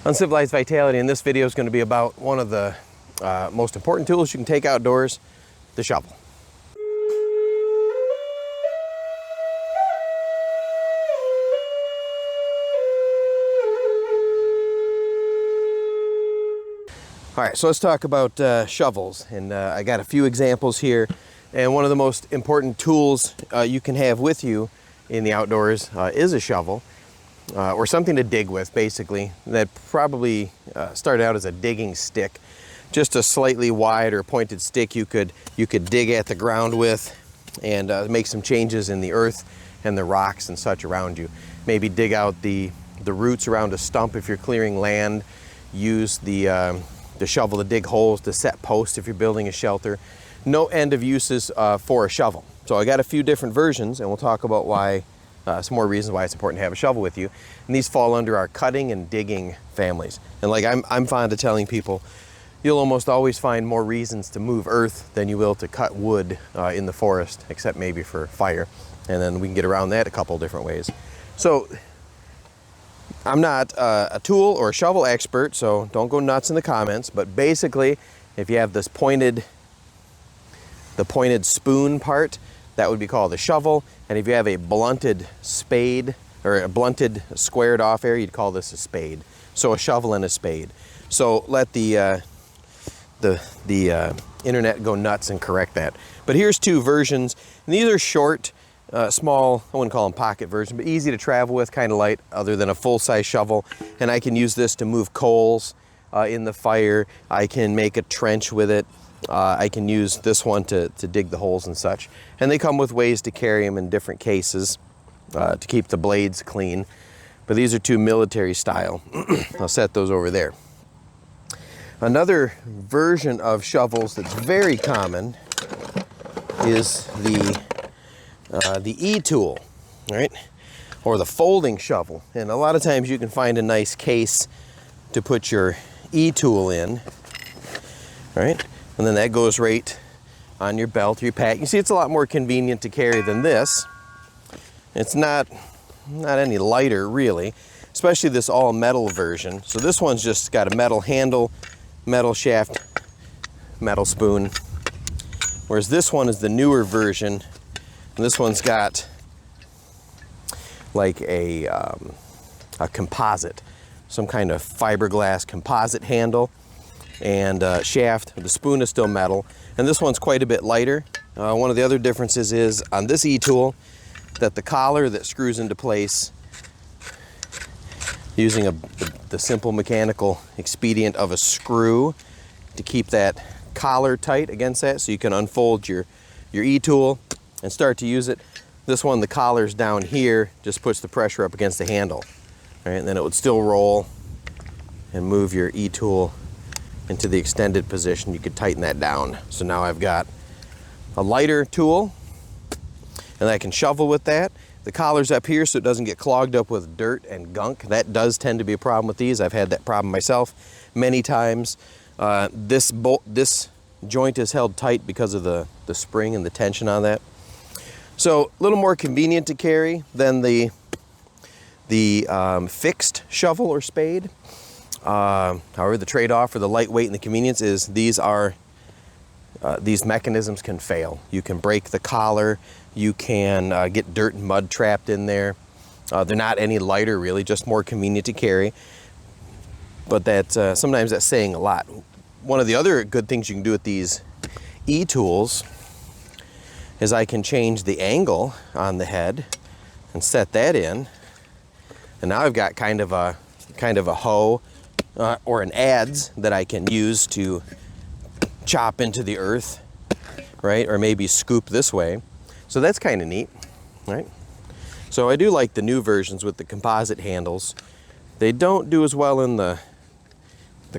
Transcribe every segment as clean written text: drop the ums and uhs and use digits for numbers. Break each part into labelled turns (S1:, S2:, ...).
S1: Uncivilized Vitality, and this video is going to be about one of the most important tools you can take outdoors, the shovel. All right, so let's talk about shovels, and I got a few examples here. And one of the most important tools you can have with you in the outdoors is a shovel, or something to dig with, basically. That probably started out as a digging stick, just a slightly wide or pointed stick you could dig at the ground with, and make some changes in the earth and the rocks and such around you. Maybe dig out the roots around a stump if you're clearing land. Use the shovel to dig holes, to set posts if you're building a shelter. No end of uses for a shovel. So I got a few different versions, and we'll talk about why, some more reasons why it's important to have a shovel with you. And these fall under our cutting and digging families. And like I'm fond of telling people, you'll almost always find more reasons to move earth than you will to cut wood in the forest, except maybe for fire. And then we can get around that a couple different ways. So I'm not a tool or a shovel expert, so don't go nuts in the comments, but basically, if you have this pointed spoon part, that would be called a shovel. And if you have a blunted spade, or a blunted squared off area, you'd call this a spade. So a shovel and a spade. So let the internet go nuts and correct that. But here's two versions, and these are short, small, I wouldn't call them pocket version, but easy to travel with, kind of light, other than a full-size shovel. And I can use this to move coals in the fire. I can make a trench with it. I can use this one to dig the holes and such. And they come with ways to carry them in different cases to keep the blades clean. But these are two military style. I'll set those over there. Another version of shovels that's very common is the E-tool, right? Or the folding shovel. And a lot of times you can find a nice case to put your E-tool in, right? And then that goes right on your belt or your pack. You see, it's a lot more convenient to carry than this. It's not any lighter, really, especially this all metal version. So this one's just got a metal handle, metal shaft, metal spoon. Whereas this one is the newer version. And this one's got like a composite, some kind of fiberglass composite handle and shaft. The spoon is still metal, and this one's quite a bit lighter. One of the other differences is on this E-tool that the collar that screws into place using the simple mechanical expedient of a screw to keep that collar tight against that, so you can unfold your E-tool and start to use it. This one, the collar's down here, just puts the pressure up against the handle, right? And then it would still roll and move your E-tool into the extended position. You could tighten that down. So now I've got a lighter tool, and I can shovel with that. The collar's up here so it doesn't get clogged up with dirt and gunk. That does tend to be a problem with these. I've had that problem myself many times. This joint is held tight because of the spring and the tension on that. So a little more convenient to carry than the fixed shovel or spade. However, the trade-off for the lightweight and the convenience is these mechanisms can fail. You can break the collar. You can get dirt and mud trapped in there. They're not any lighter, really, just more convenient to carry. But sometimes that's saying a lot. One of the other good things you can do with these E-tools is I can change the angle on the head and set that in. And now I've got kind of a hoe or an adze that I can use to chop into the earth, right? Or maybe scoop this way. So that's kind of neat, right? So I do like the new versions with the composite handles. They don't do as well in the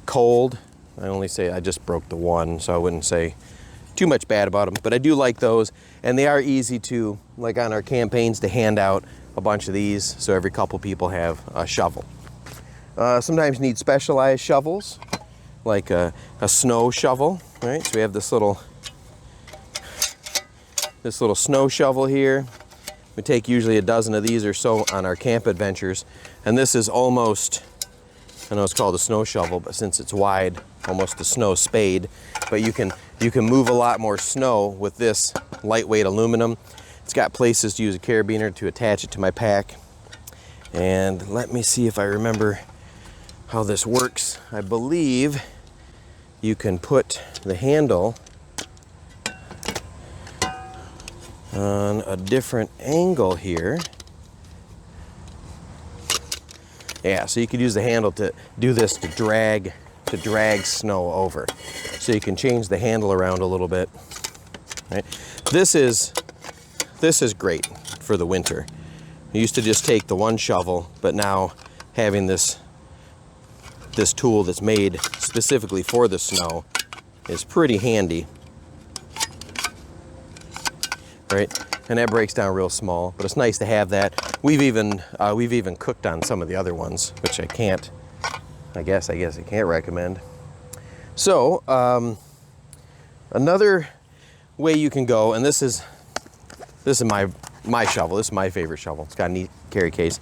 S1: cold. I just broke the one, so I wouldn't say too much bad about them, but I do like those, and they are easy to, like on our campaigns, to hand out a bunch of these, so every couple people have a shovel. Sometimes you need specialized shovels, like a snow shovel, right? So we have this little snow shovel here. We take usually a dozen of these or so on our camp adventures, and this is almost I know it's called a snow shovel, but since it's wide, almost a snow spade. But you can move a lot more snow with this lightweight aluminum. It's got places to use a carabiner to attach it to my pack. And let me see if I remember how this works. I believe you can put the handle on a different angle here. Yeah, so you could use the handle to do this to drag snow over. So you can change the handle around a little bit. Right? This is great for the winter. I used to just take the one shovel, but now having this tool that's made specifically for the snow is pretty handy. Right? And that breaks down real small, but it's nice to have that. We've even cooked on some of the other ones, which I guess I can't recommend. So another way you can go, and this is my shovel. This is my favorite shovel. It's got a neat carry case.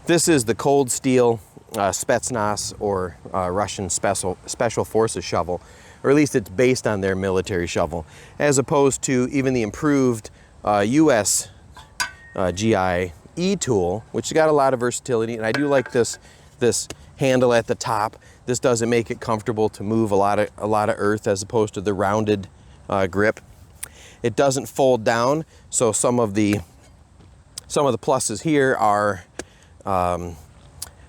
S1: This is the cold steel Spetsnaz or Russian special forces shovel, or at least it's based on their military shovel, as opposed to even the improved US GI E-tool, which has got a lot of versatility. And I do like this handle at the top. This doesn't make it comfortable to move a lot of earth as opposed to the rounded grip. It doesn't fold down, so some of the pluses here are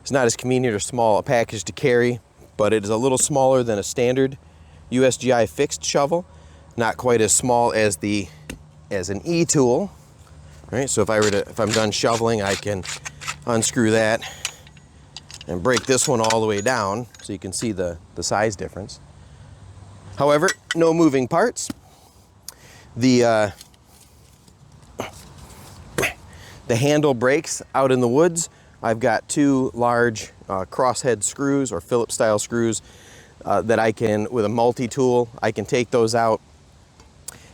S1: it's not as convenient or small a package to carry, but it is a little smaller than a standard USGI fixed shovel. Not quite as small as an E-tool. Right? So if I'm done shoveling, I can unscrew that and break this one all the way down so you can see the size difference. However, no moving parts. The handle breaks out in the woods. I've got two large crosshead screws or Phillips style screws that I can, with a multi-tool, I can take those out,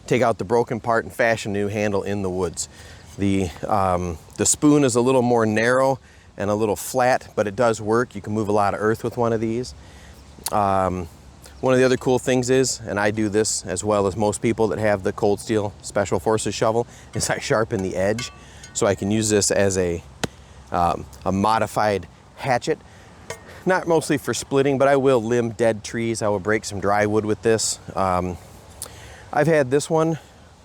S1: take out the broken part and fashion a new handle in the woods. The spoon is a little more narrow and a little flat, but it does work. You can move a lot of earth with one of these. One of the other cool things is, and I do this as well as most people that have the cold steel special forces shovel, is I sharpen the edge. So I can use this as a modified hatchet. Not mostly for splitting, but I will limb dead trees. I will break some dry wood with this. I've had this one,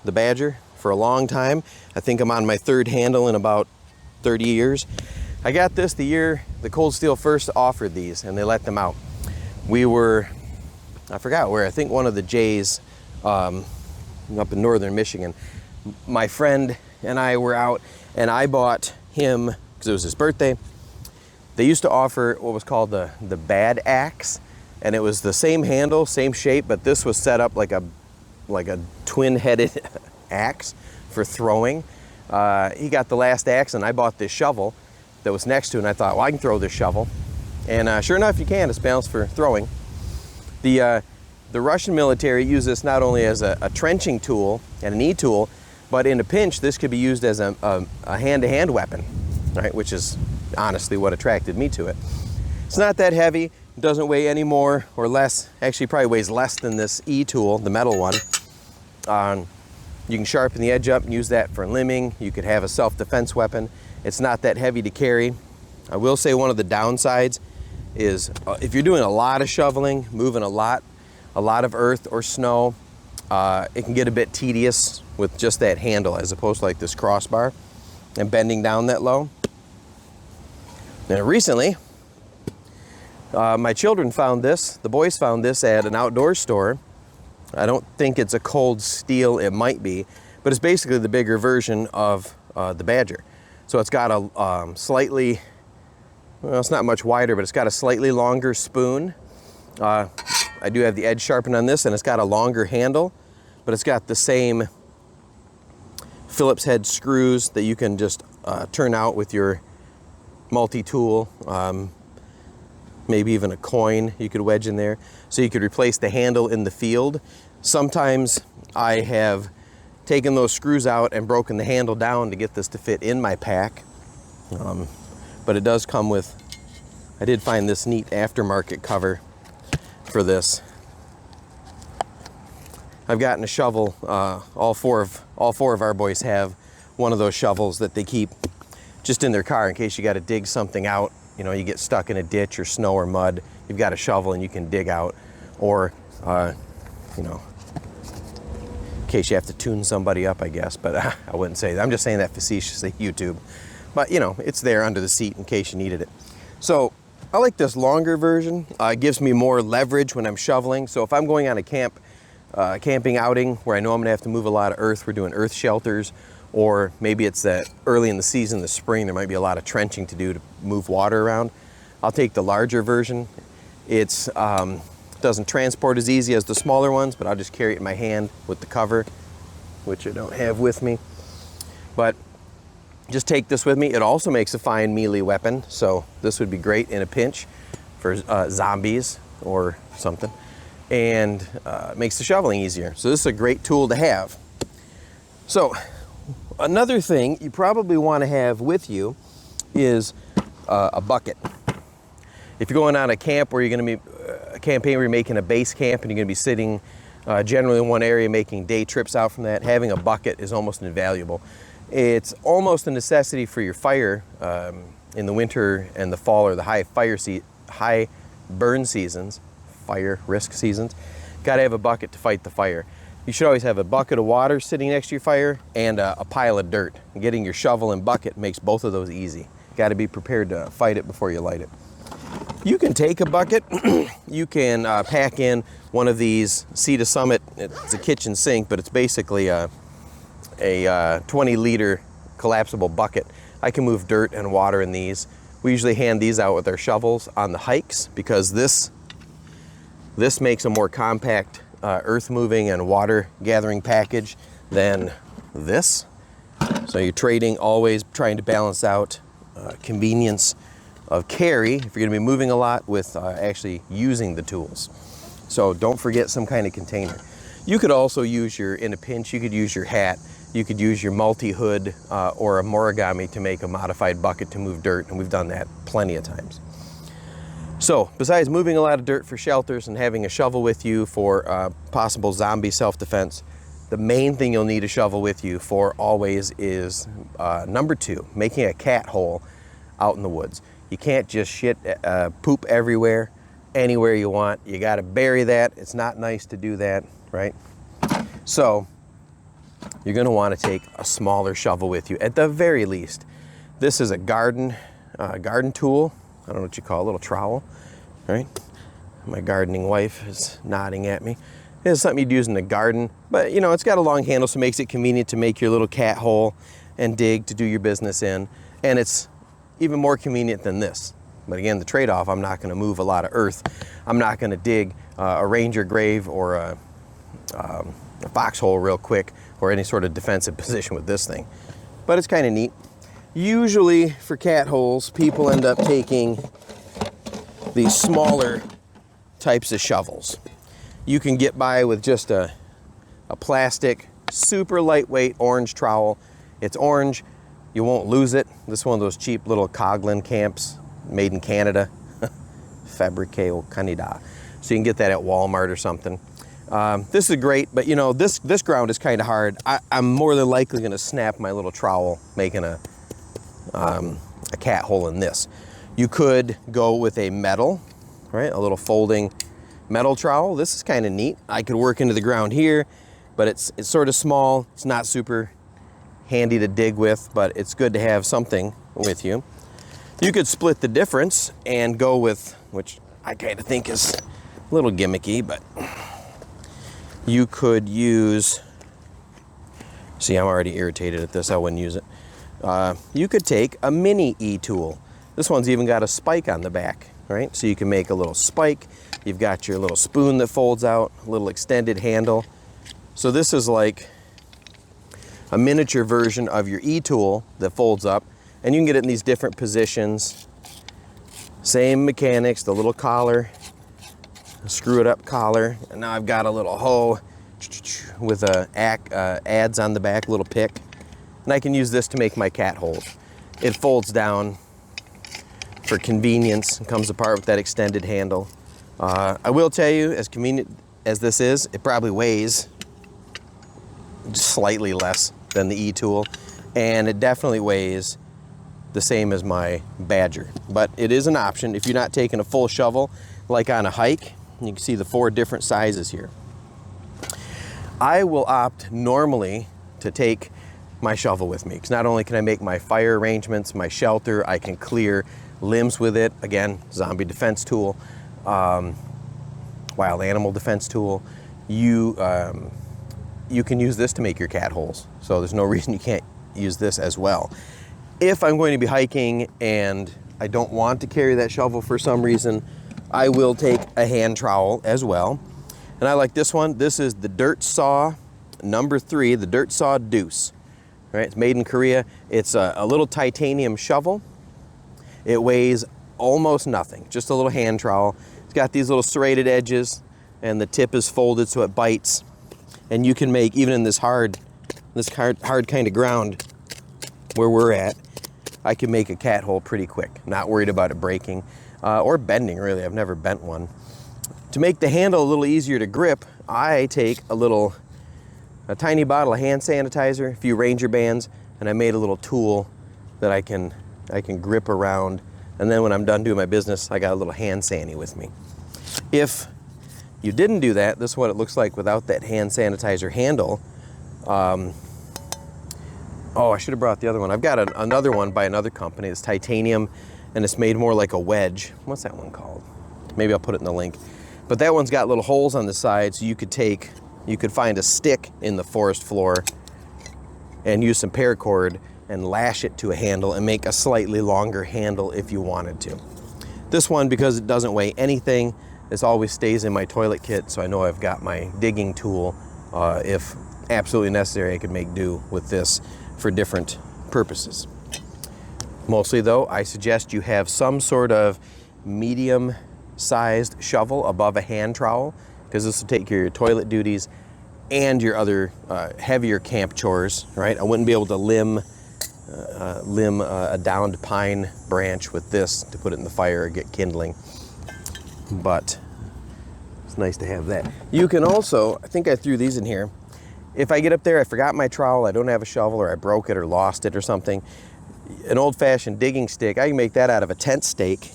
S1: the Badger, for a long time. I think I'm on my third handle in about 30 years. I got this the year the Cold Steel first offered these, and they let them out. We were, I forgot where, I think one of the Jays up in northern Michigan. My friend and I were out, and I bought him, because it was his birthday, they used to offer what was called the Bad Axe, and it was the same handle, same shape, but this was set up like a twin-headed axe for throwing. He got the last axe, and I bought this shovel that was next to it, and I thought, well, I can throw this shovel. And sure enough, you can. It's balanced for throwing. The Russian military uses this not only as a trenching tool and an E-tool, but in a pinch, this could be used as a hand-to-hand weapon, right? Which is honestly what attracted me to it. It's not that heavy. It doesn't weigh any more or less. Actually, probably weighs less than this E-tool, the metal one. You can sharpen the edge up and use that for limbing. You could have a self-defense weapon. It's not that heavy to carry. I will say one of the downsides is if you're doing a lot of shoveling, moving a lot of earth or snow, it can get a bit tedious with just that handle as opposed to like this crossbar and bending down that low. Now recently, my children found this, the boys found this at an outdoor store. I don't think it's a Cold Steel, it might be, but it's basically the bigger version of the Badger. So it's got a slightly, well, it's not much wider, but it's got a slightly longer spoon. I do have the edge sharpened on this, and it's got a longer handle, but it's got the same Phillips head screws that you can just turn out with your multi-tool, maybe even a coin you could wedge in there. So you could replace the handle in the field. Sometimes I have taken those screws out and broken the handle down to get this to fit in my pack. But it does come with I did find this neat aftermarket cover for this. I've gotten a shovel. All four of our boys have one of those shovels that they keep just in their car in case you got to dig something out. You know, you get stuck in a ditch or snow or mud. You've got a shovel and you can dig out, or you know, in case you have to tune somebody up, I guess. But I wouldn't say that. I'm just saying that facetiously, YouTube. But you know, it's there under the seat in case you needed it. So I like this longer version. It gives me more leverage when I'm shoveling. So if I'm going on a camping outing where I know I'm gonna have to move a lot of earth, we're doing earth shelters, or maybe it's that early in the season, the spring, there might be a lot of trenching to do to move water around, I'll take the larger version. It's doesn't transport as easy as the smaller ones, but I'll just carry it in my hand with the cover, which I don't have with me. But just take this with me. It also makes a fine melee weapon, so this would be great in a pinch for zombies or something, and makes the shoveling easier. So this is a great tool to have. So another thing you probably want to have with you is a bucket. If you're going on a camp where you're going to be a campaign where you're making a base camp and you're going to be sitting generally in one area, making day trips out from that, having a bucket is almost invaluable. It's almost a necessity for your fire in the winter and the fall, or the high burn seasons, fire risk seasons. Got to have a bucket to fight the fire. You should always have a bucket of water sitting next to your fire and a pile of dirt. And getting your shovel and bucket makes both of those easy. Got to be prepared to fight it before you light it. You can take a bucket. You can pack in one of these Sea to Summit. It's a kitchen sink, but it's basically a 20-liter collapsible bucket. I can move dirt and water in these. We usually hand these out with our shovels on the hikes because this makes a more compact earth moving and water gathering package than this. So you're trading, always trying to balance out convenience of carry if you're going to be moving a lot with actually using the tools. So don't forget some kind of container. You could also use in a pinch, you could use your hat, you could use your multi-hood or a morigami to make a modified bucket to move dirt, and we've done that plenty of times. So besides moving a lot of dirt for shelters and having a shovel with you for possible zombie self-defense, the main thing you'll need a shovel with you for always is number 2, making a cat hole out in the woods. You can't just poop everywhere, anywhere you want. You got to bury that. It's not nice to do that, right? So you're going to want to take a smaller shovel with you at the very least. This is a garden tool. I don't know what you call it, a little trowel, right? My gardening wife is nodding at me. It's something you'd use in the garden, but you know, it's got a long handle, so it makes it convenient to make your little cat hole and dig to do your business in. And it's even more convenient than this. But again, the trade-off, I'm not going to move a lot of earth. I'm not going to dig a ranger grave or a foxhole real quick or any sort of defensive position with this thing. But it's kind of neat. Usually for cat holes, people end up taking these smaller types of shovels. You can get by with just a plastic, super lightweight orange trowel. It's orange. You won't lose it. This is one of those cheap little Coghlan camps made in Canada. Fabrique au Canada. So you can get that at Walmart or something. This is great, but you know, this ground is kind of hard. I'm more than likely going to snap my little trowel making a cat hole in this. You could go with a metal, right? A little folding metal trowel. This is kind of neat. I could work into the ground here, but it's sort of small. It's not super handy to dig with, but it's good to have something with you. You could split the difference and go with, which I kind of think is a little gimmicky, but you could use, see, I'm already irritated at this. I wouldn't use it. You could take a mini E-tool. This one's even got a spike on the back, right? So you can make a little spike. You've got your little spoon that folds out, a little extended handle. So this is like a miniature version of your E-tool that folds up, and you can get it in these different positions. Same mechanics, the little collar, screw it up collar, and now I've got a little hoe with adze on the back, little pick, and I can use this to make my cat holes. It folds down for convenience. It comes apart with that extended handle. I will tell you, as convenient as this is, it probably weighs slightly less than the E-tool, and it definitely weighs the same as my Badger. But it is an option if you're not taking a full shovel, like on a hike. You can see the 4 different sizes here. I will opt normally to take my shovel with me, because not only can I make my fire arrangements, my shelter, I can clear limbs with it. Again, zombie defense tool, wild animal defense tool. You can use this to make your cat holes, so there's no reason you can't use this as well. If I'm going to be hiking and I don't want to carry that shovel for some reason, I will take a hand trowel as well. And I like this one. This is the Dirt Saw number 3, the Dirt Saw Deuce. All right, it's made in Korea. It's a little titanium shovel. It weighs almost nothing, just a little hand trowel. It's got these little serrated edges, and the tip is folded so it bites. And you can make, even in this hard kind of ground where we're at, I can make a cat hole pretty quick. Not worried about it breaking or bending, really. I've never bent one. To make the handle a little easier to grip, I take a tiny bottle of hand sanitizer, a few Ranger bands, and I made a little tool that I can grip around. And then when I'm done doing my business, I got a little hand sani with me. If you didn't do that, this is what it looks like without that hand sanitizer handle. Oh, I should have brought the other one. I've got another one by another company. It's titanium, and it's made more like a wedge. What's that one called? Maybe I'll put it in the link. But that one's got little holes on the side, so you could find a stick in the forest floor and use some paracord and lash it to a handle and make a slightly longer handle if you wanted to. This one, because it doesn't weigh anything, this always stays in my toilet kit, so I know I've got my digging tool. If absolutely necessary, I could make do with this for different purposes. Mostly though, I suggest you have some sort of medium-sized shovel above a hand trowel, because this will take care of your toilet duties and your other heavier camp chores, right? I wouldn't be able to limb a downed pine branch with this to put it in the fire or get kindling, but it's nice to have that. You can also, I think I threw these in here, if I get up there, I forgot my trowel, I don't have a shovel, or I broke it or lost it or something, an old-fashioned digging stick, I can make that out of a tent stake.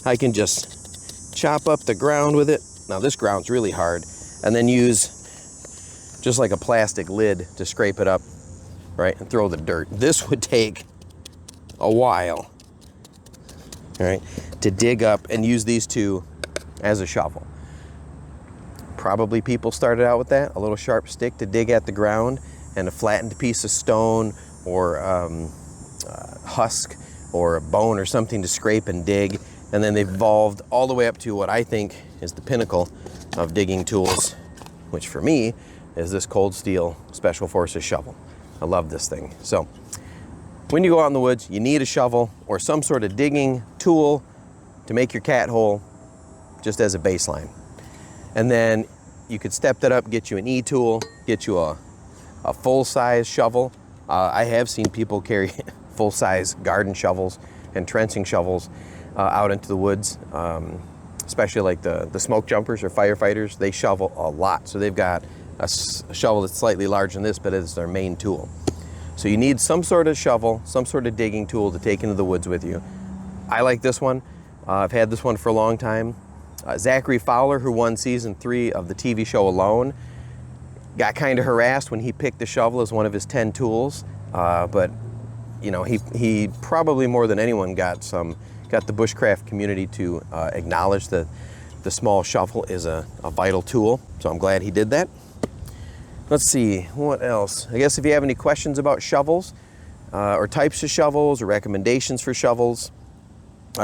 S1: I can just chop up the ground with it. Now this ground's really hard, and then use just like a plastic lid to scrape it up, right, and throw the dirt. This would take a while, all right, to dig up, and use these two as a shovel. Probably people started out with that, a little sharp stick to dig at the ground, and a flattened piece of stone or husk or a bone or something to scrape and dig. And then they've evolved all the way up to what I think is the pinnacle of digging tools, which for me is this Cold Steel Special Forces shovel. I love this thing. So when you go out in the woods, you need a shovel or some sort of digging tool to make your cat hole, just as a baseline. And then you could step that up, get you an E-tool, get you a full-size shovel. I have seen people carry full-size garden shovels and trenching shovels out into the woods, especially like the smoke jumpers or firefighters. They shovel a lot, so they've got a shovel that's slightly larger than this, but it's their main tool. So you need some sort of shovel, some sort of digging tool to take into the woods with you. I like this one. I've had this one for a long time. Zachary Fowler, who won season 3 of the TV show Alone, got kind of harassed when he picked the shovel as one of his 10 tools, but you know, he probably more than anyone got the bushcraft community to acknowledge that the small shovel is a vital tool. So I'm glad he did that. Let's see, what else? I guess if you have any questions about shovels or types of shovels or recommendations for shovels,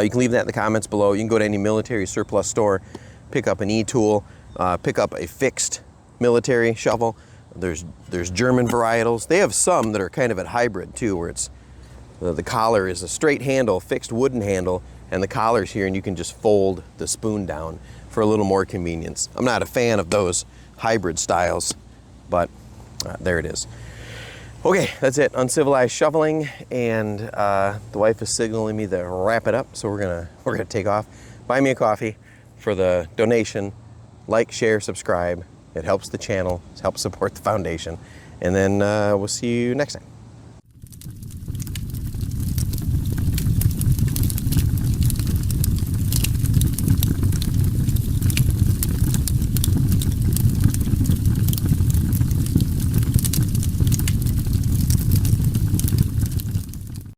S1: you can leave that in the comments below. You can go to any military surplus store, pick up an E-tool, pick up a fixed military shovel. There's German varietals. They have some that are kind of a hybrid too, where it's the collar is a straight handle, fixed wooden handle, and the collar's here, and you can just fold the spoon down for a little more convenience. I'm not a fan of those hybrid styles, but there it is. Okay, that's it. Uncivilized shoveling, and the wife is signaling me to wrap it up, so we're gonna take off. Buy me a coffee for the donation. Like, share, subscribe. It helps the channel. It helps support the foundation. And then we'll see you next time.